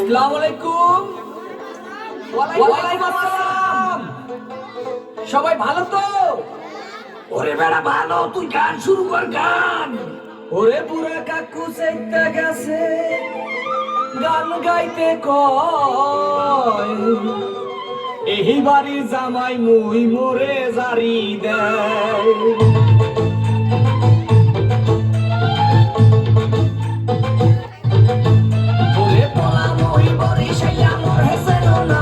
আসসালামু আলাইকুম। ওয়ালাইকুম আসসালাম। সবাই ভালো তো? ওরে বেড়া ভালো, তুই গান শুরু কর গান। ওরে বুড়া কাকু চাইতে গেছে গান গাইতে কয়, এই বাড়ির জামাই মুই মোরে জারি দেয়। ওরে পোলা মই বরিশাইয়া মোর হেসেন না,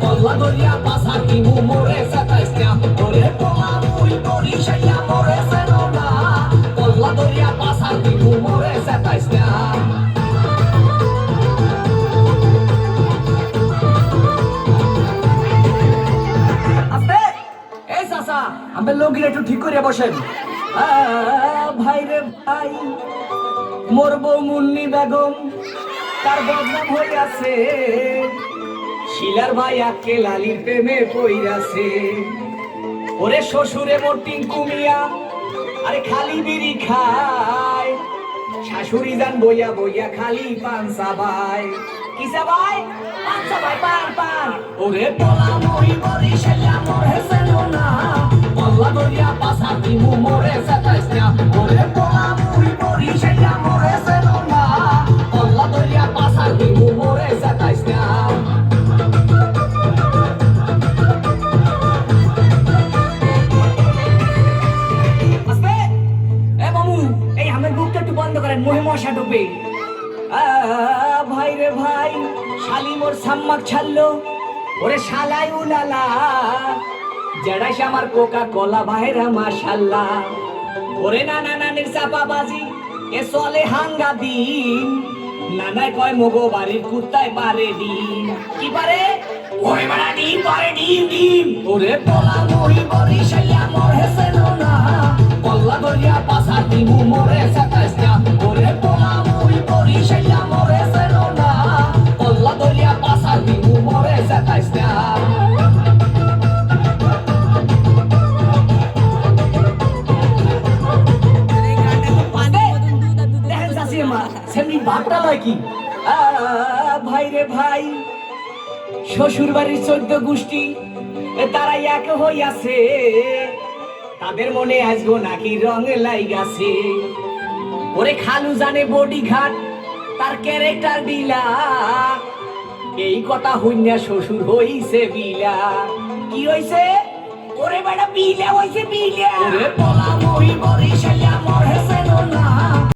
পল্লা দরিয়া পাশা কিমু মোরে সাতাইস না। ওরে পোলা মই বরিশাইয়া মোর হেসেন না, পল্লা দরিয়া পাশা কিমু মোরে সাতাইস না। এই চাচা, আমি লোকগুলো একটু ঠিক করে বসেন। ভাই রে ভাই, মোর বউ মুন্নি বেগম তার বদনাম হইয়াছে, শিলার ভাই আকে লালির প্রেমে পইরাছে। ওরে শ্বশুরে মোর টিঙ্কু মিয়া আরে খালি বিড়ি খায়, শাশুড়ি যান বইয়া বইয়া খালি পান চাবায়। কি চাবায়? পান চাবায়, পান পান। ওরে পোলা মই বরিশাইয়া মোর হেসেন না, পল্লা দরিয়া পাশা কিমু মোরে সাতাইস না। ওরে পোলা মই বরিশাইয়া মোর হেসেন না, পল্লা দরিয়া পাশা কিমু মোরে সাতাইস না। এই আমার বুকটা একটু বন্ধ করেন, মহে মশা ঢুকবে। ভাই রে ভাই, শালি মোর সাম্মাক ছাড়লো, ওরে শালাই উলালা, জড়াইস আমার কোকা কোলা ভাইরা মাশাল্লাহ। ওরে নানা নানির চাপা বাজি এ চলে হাঙ্গা দিন, নানায় কয় মগো বাড়ির কুত্তায় পারে ডিম। কি পারে? ওরে বেড়া ডিম পারে, ডিম ডিম। ওরে পোলা মই বরিশাইয়া মোর হেসেন না, পল্লা দরিয়া পাশা কিমু মোরে সাতাইস না। ওরে পোলা মই বরিশাইয়া মোর হেসেন না, পল্লা দরিয়া পাশা কিমু মোরে সাতাইস না। ভাই রে ভাই, শ্বশুর বাড়ির 14 গোষ্ঠী তারা এক হইয়াছে, তাদের মনে আসবো নাকি রং লাইগাছে। ওরে খালু জানে বডি ঘাট তার ক্যারেক্টার ডিলা, এই কথা হইনা শ্বশুর হইছে বিলা। কি হইছে? ওরে বেটা বিলা হইছে বিলা। ওরে পোলা মই বরিশাইয়া মোর হেসেন না,